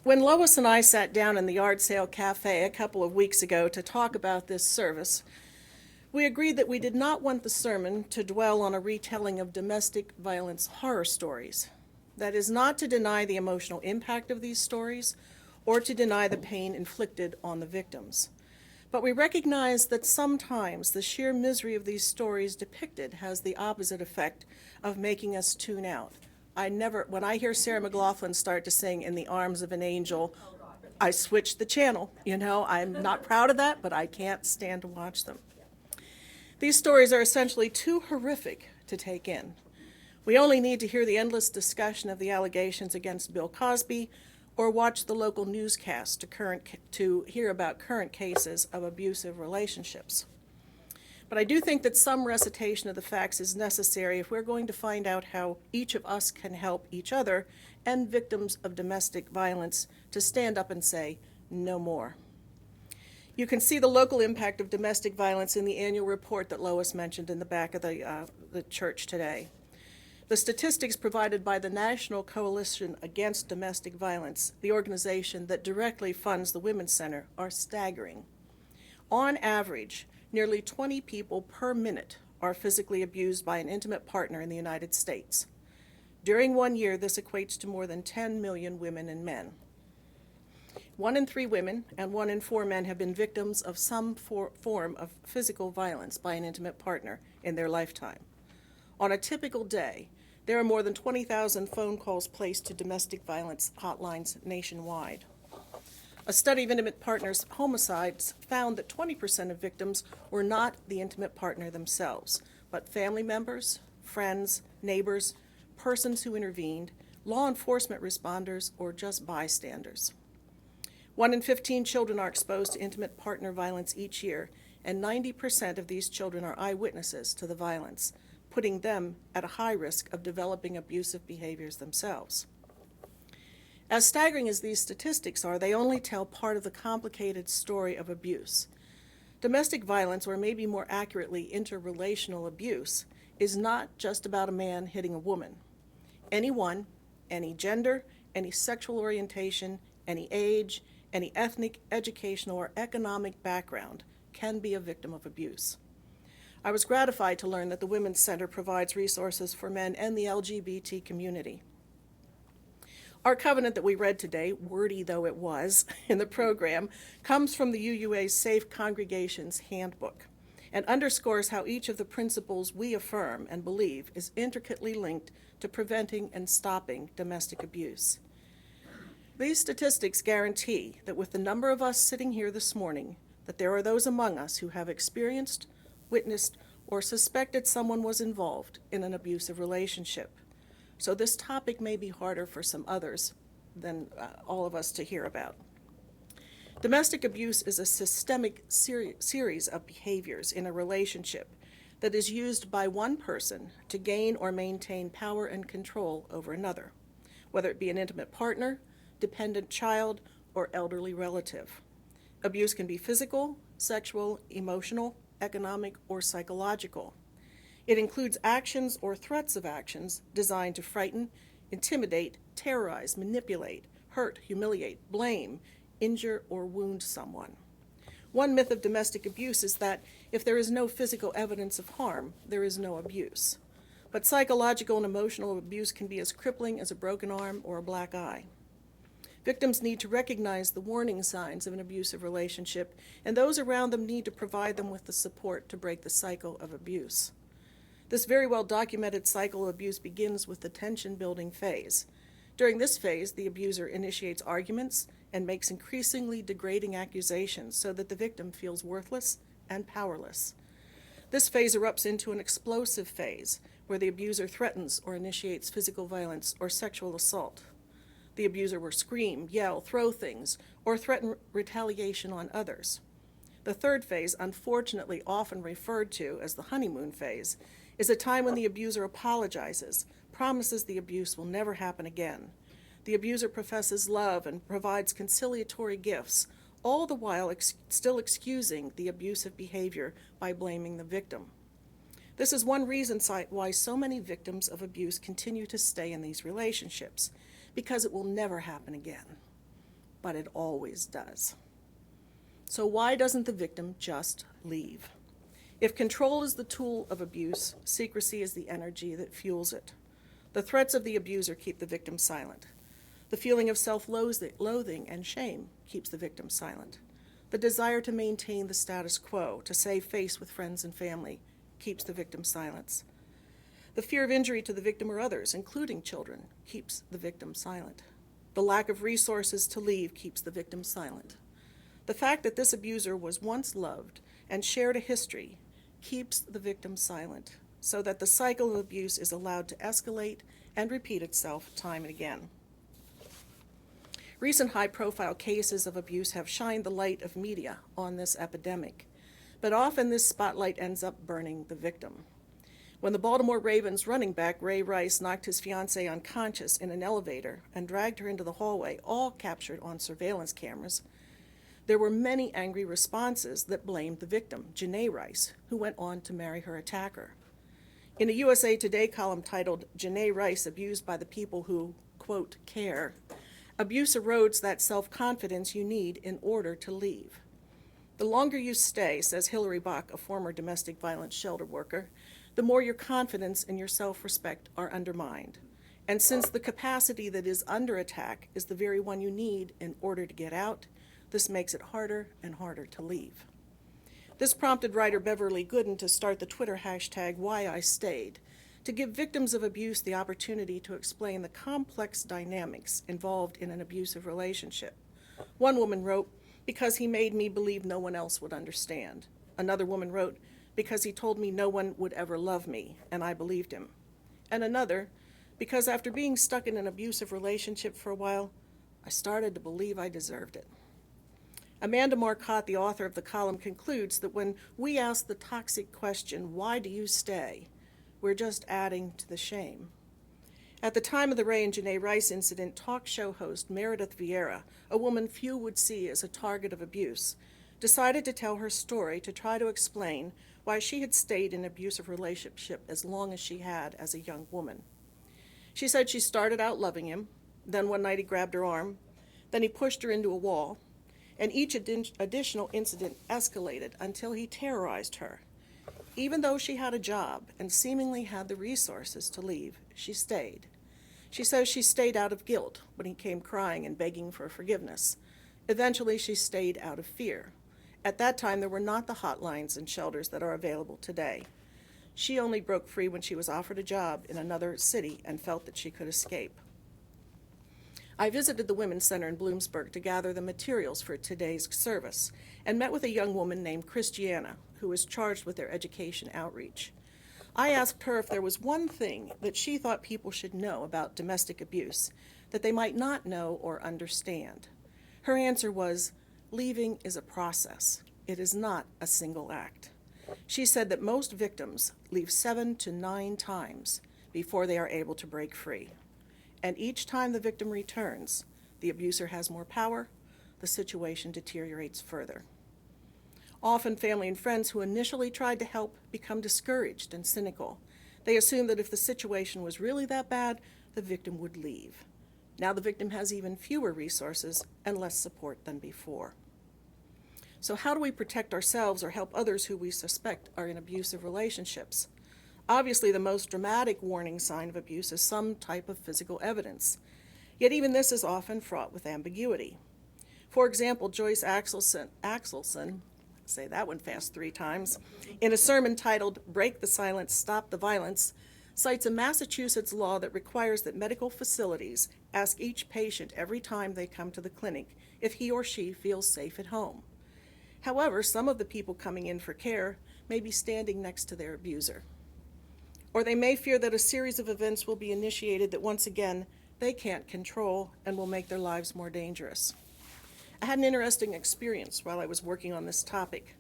When Lois and I sat down in the Yard Sale Cafe a couple of weeks ago to talk about this service, we agreed that we did not want the sermon to dwell on a retelling of domestic violence horror stories. That is not to deny the emotional impact of these stories or to deny the pain inflicted on the victims. But we recognize that sometimes the sheer misery of these stories depicted has the opposite effect of making us tune out. When I hear Sarah McLachlan start to sing "In the Arms of an Angel," I switch the channel. I'm not proud of that, but I can't stand to watch them. These stories are essentially too horrific to take in. We only need to hear the endless discussion of the allegations against Bill Cosby or watch the local newscast to hear about current cases of abusive relationships. But I do think that some recitation of the facts is necessary if we're going to find out how each of us can help each other and victims of domestic violence to stand up and say, no more. You can see the local impact of domestic violence in the annual report that Lois mentioned in the back of the church today. The statistics provided by the National Coalition Against Domestic Violence, the organization that directly funds the Women's Center, are staggering. On average, nearly 20 people per minute are physically abused by an intimate partner in the United States. During 1 year, this equates to more than 10 million women and men. 1 in 3 women and 1 in 4 men have been victims of some form of physical violence by an intimate partner in their lifetime. On a typical day, there are more than 20,000 phone calls placed to domestic violence hotlines nationwide. A study of intimate partners' homicides found that 20% of victims were not the intimate partner themselves, but family members, friends, neighbors, persons who intervened, law enforcement responders, or just bystanders. 1 in 15 children are exposed to intimate partner violence each year, and 90% of these children are eyewitnesses to the violence, putting them at a high risk of developing abusive behaviors themselves. As staggering as these statistics are, they only tell part of the complicated story of abuse. Domestic violence, or maybe more accurately, interrelational abuse, is not just about a man hitting a woman. Anyone, any gender, any sexual orientation, any age, any ethnic, educational, or economic background can be a victim of abuse. I was gratified to learn that the Women's Center provides resources for men and the LGBT community. Our covenant that we read today, wordy though it was in the program, comes from the UUA's Safe Congregations Handbook and underscores how each of the principles we affirm and believe is intricately linked to preventing and stopping domestic abuse. These statistics guarantee that with the number of us sitting here this morning, that there are those among us who have experienced, witnessed, or suspected someone was involved in an abusive relationship. So this topic may be harder for some others than all of us to hear about. Domestic abuse is a systemic series of behaviors in a relationship that is used by one person to gain or maintain power and control over another, whether it be an intimate partner, dependent child, or elderly relative. Abuse can be physical, sexual, emotional, economic, or psychological. It includes actions or threats of actions designed to frighten, intimidate, terrorize, manipulate, hurt, humiliate, blame, injure, or wound someone. One myth of domestic abuse is that if there is no physical evidence of harm, there is no abuse. But psychological and emotional abuse can be as crippling as a broken arm or a black eye. Victims need to recognize the warning signs of an abusive relationship, and those around them need to provide them with the support to break the cycle of abuse. This very well documented cycle of abuse begins with the tension-building phase. During this phase, the abuser initiates arguments and makes increasingly degrading accusations so that the victim feels worthless and powerless. This phase erupts into an explosive phase where the abuser threatens or initiates physical violence or sexual assault. The abuser will scream, yell, throw things, or threaten retaliation on others. The third phase, unfortunately often referred to as the honeymoon phase, is a time when the abuser apologizes, promises the abuse will never happen again. The abuser professes love and provides conciliatory gifts, all the while still excusing the abusive behavior by blaming the victim. This is one reason why so many victims of abuse continue to stay in these relationships, because it will never happen again. but it always does. So why doesn't the victim just leave? If control is the tool of abuse, secrecy is the energy that fuels it. The threats of the abuser keep the victim silent. The feeling of self-loathing and shame keeps the victim silent. The desire to maintain the status quo, to save face with friends and family, keeps the victim silent. The fear of injury to the victim or others, including children, keeps the victim silent. The lack of resources to leave keeps the victim silent. The fact that this abuser was once loved and shared a history keeps the victim silent, so that the cycle of abuse is allowed to escalate and repeat itself time and again. Recent high-profile cases of abuse have shined the light of media on this epidemic, but often this spotlight ends up burning the victim. When the Baltimore Ravens running back Ray Rice knocked his fiancée unconscious in an elevator and dragged her into the hallway, all captured on surveillance cameras, there were many angry responses that blamed the victim, Janae Rice, who went on to marry her attacker. In a USA Today column titled, "Janae Rice Abused by the People Who, quote, care," abuse erodes that self-confidence you need in order to leave. The longer you stay, says Hillary Bach, a former domestic violence shelter worker, the more your confidence and your self-respect are undermined. And since the capacity that is under attack is the very one you need in order to get out, this makes it harder and harder to leave. This prompted writer Beverly Gooden to start the Twitter hashtag #WhyIStayed, to give victims of abuse the opportunity to explain the complex dynamics involved in an abusive relationship. One woman wrote, "Because he made me believe no one else would understand." Another woman wrote, "Because he told me no one would ever love me, and I believed him." And another, "Because after being stuck in an abusive relationship for a while, I started to believe I deserved it." Amanda Marcotte, the author of the column, concludes that when we ask the toxic question, "Why do you stay?" we're just adding to the shame. At the time of the Ray and Janae Rice incident, talk show host Meredith Vieira, a woman few would see as a target of abuse, decided to tell her story to try to explain why she had stayed in an abusive relationship as long as she had as a young woman. She said she started out loving him, then one night he grabbed her arm, then he pushed her into a wall, and each additional incident escalated until he terrorized her. Even though she had a job and seemingly had the resources to leave, she stayed. She says she stayed out of guilt when he came crying and begging for forgiveness. Eventually, she stayed out of fear. At that time, there were not the hotlines and shelters that are available today. She only broke free when she was offered a job in another city and felt that she could escape. I visited the Women's Center in Bloomsburg to gather the materials for today's service and met with a young woman named Christiana, who was charged with their education outreach. I asked her if there was one thing that she thought people should know about domestic abuse that they might not know or understand. Her answer was, leaving is a process. It is not a single act. She said that most victims leave 7 to 9 times before they are able to break free. And each time the victim returns, the abuser has more power, the situation deteriorates further. Often family and friends who initially tried to help become discouraged and cynical. They assume that if the situation was really that bad, the victim would leave. Now the victim has even fewer resources and less support than before. So how do we protect ourselves or help others who we suspect are in abusive relationships? Obviously, the most dramatic warning sign of abuse is some type of physical evidence. Yet even this is often fraught with ambiguity. For example, Joyce Axelson, say that one fast 3 times, in a sermon titled "Break the Silence, Stop the Violence," cites a Massachusetts law that requires that medical facilities ask each patient every time they come to the clinic if he or she feels safe at home. However, some of the people coming in for care may be standing next to their abuser. Or they may fear that a series of events will be initiated that once again they can't control and will make their lives more dangerous. I had an interesting experience while I was working on this topic.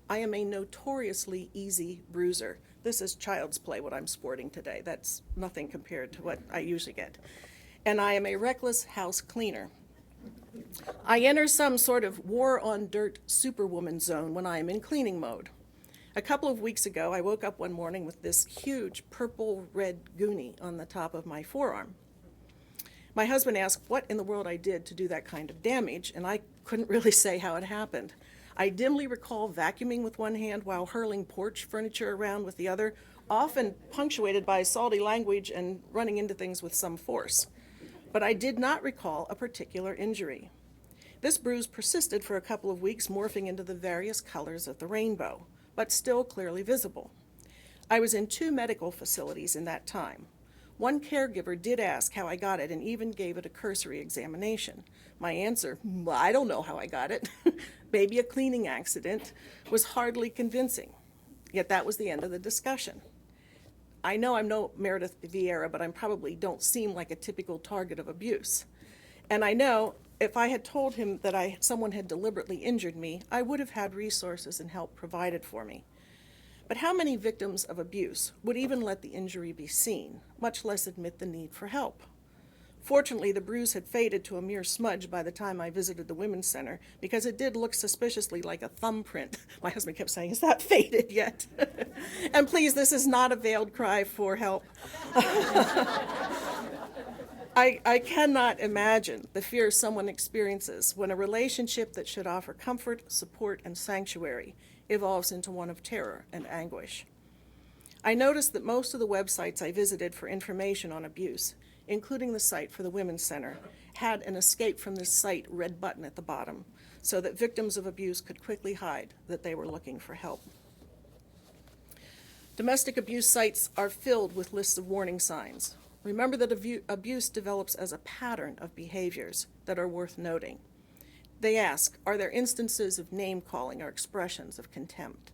I am a notoriously easy bruiser. This is child's play, what I'm sporting today. That's nothing compared to what I usually get. And I am a reckless house cleaner. I enter some sort of war on dirt superwoman zone when I am in cleaning mode. A couple of weeks ago, I woke up one morning with this huge purple-red goonie on the top of my forearm. My husband asked what in the world I did to do that kind of damage, and I couldn't really say how it happened. I dimly recall vacuuming with one hand while hurling porch furniture around with the other, often punctuated by salty language and running into things with some force. But I did not recall a particular injury. This bruise persisted for a couple of weeks, morphing into the various colors of the rainbow, but still clearly visible. I was in 2 medical facilities in that time. One caregiver did ask how I got it and even gave it a cursory examination. My answer, I don't know how I got it, maybe a cleaning accident, was hardly convincing. Yet that was the end of the discussion. I know I'm no Meredith Vieira, but I probably don't seem like a typical target of abuse. And I know if I had told him that someone had deliberately injured me, I would have had resources and help provided for me. But how many victims of abuse would even let the injury be seen, much less admit the need for help? Fortunately, the bruise had faded to a mere smudge by the time I visited the Women's Center, because it did look suspiciously like a thumbprint. My husband kept saying, "Is that faded yet?" And please, this is not a veiled cry for help. I cannot imagine the fear someone experiences when a relationship that should offer comfort, support, and sanctuary evolves into one of terror and anguish. I noticed that most of the websites I visited for information on abuse, including the site for the Women's Center, had an escape from this site red button at the bottom, so that victims of abuse could quickly hide that they were looking for help. Domestic abuse sites are filled with lists of warning signs. Remember that abuse develops as a pattern of behaviors that are worth noting. They ask, are there instances of name-calling or expressions of contempt?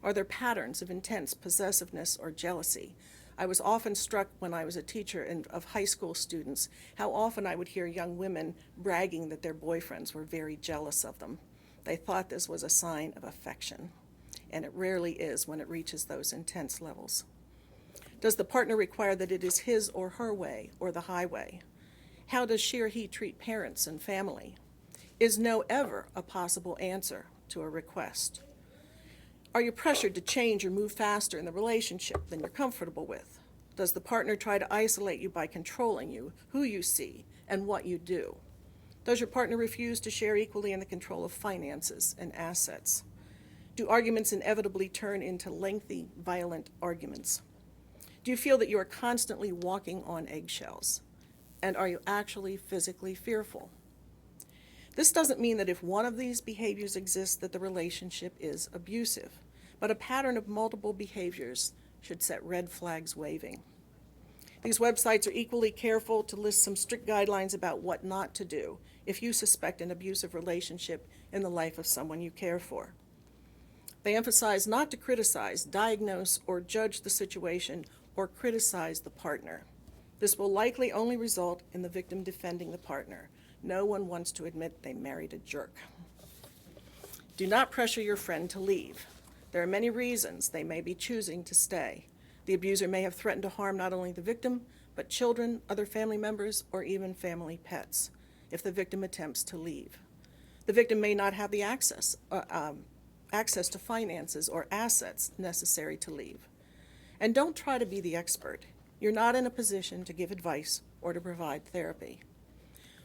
Are there patterns of intense possessiveness or jealousy? I was often struck when I was a teacher of high school students how often I would hear young women bragging that their boyfriends were very jealous of them. They thought this was a sign of affection, and it rarely is when it reaches those intense levels. Does the partner require that it is his or her way or the highway? How does she or he treat parents and family? Is no ever a possible answer to a request? Are you pressured to change or move faster in the relationship than you're comfortable with? Does the partner try to isolate you by controlling you, who you see, and what you do? Does your partner refuse to share equally in the control of finances and assets? Do arguments inevitably turn into lengthy, violent arguments? Do you feel that you are constantly walking on eggshells? And are you actually physically fearful? This doesn't mean that if one of these behaviors exists that the relationship is abusive, but a pattern of multiple behaviors should set red flags waving. These websites are equally careful to list some strict guidelines about what not to do if you suspect an abusive relationship in the life of someone you care for. They emphasize not to criticize, diagnose, or judge the situation or criticize the partner. This will likely only result in the victim defending the partner. No one wants to admit they married a jerk. Do not pressure your friend to leave. There are many reasons they may be choosing to stay. The abuser may have threatened to harm not only the victim, but children, other family members, or even family pets, if the victim attempts to leave. The victim may not have the access to finances or assets necessary to leave. And don't try to be the expert. You're not in a position to give advice or to provide therapy.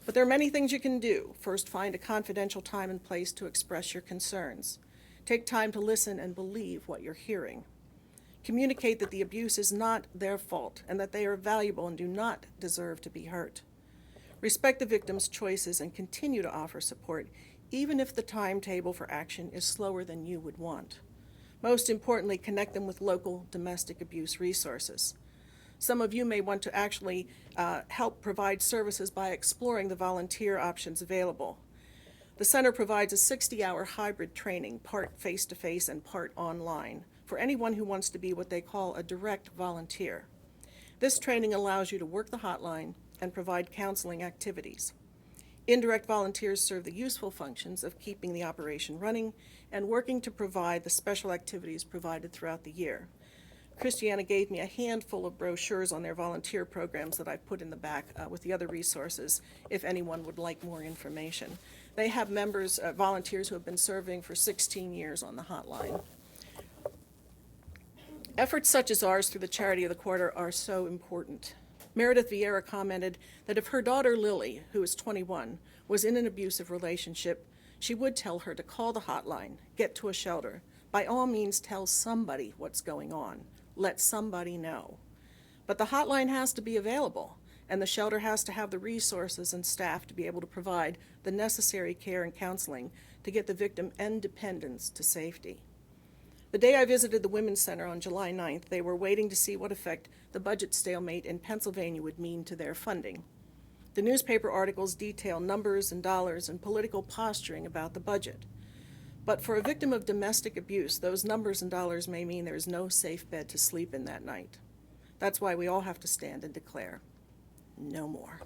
But there are many things you can do. First, find a confidential time and place to express your concerns. Take time to listen and believe what you're hearing. Communicate that the abuse is not their fault and that they are valuable and do not deserve to be hurt. Respect the victim's choices and continue to offer support, even if the timetable for action is slower than you would want. Most importantly, connect them with local domestic abuse resources. Some of you may want to actually help provide services by exploring the volunteer options available. The center provides a 60-hour hybrid training, part face-to-face and part online, for anyone who wants to be what they call a direct volunteer. This training allows you to work the hotline and provide counseling activities. Indirect volunteers serve the useful functions of keeping the operation running and working to provide the special activities provided throughout the year. Christiana gave me a handful of brochures on their volunteer programs that I've put in the back with the other resources if anyone would like more information. They have members, volunteers who have been serving for 16 years on the hotline. Efforts such as ours through the Charity of the Quarter are so important. Meredith Vieira commented that if her daughter Lily, who is 21, was in an abusive relationship, she would tell her to call the hotline, get to a shelter. By all means, tell somebody what's going on. Let somebody know. But the hotline has to be available, and the shelter has to have the resources and staff to be able to provide the necessary care and counseling to get the victim and dependents to safety. The day I visited the Women's Center on July 9th, they were waiting to see what effect the budget stalemate in Pennsylvania would mean to their funding. The newspaper articles detail numbers and dollars and political posturing about the budget. But for a victim of domestic abuse, those numbers and dollars may mean there is no safe bed to sleep in that night. That's why we all have to stand and declare, no more.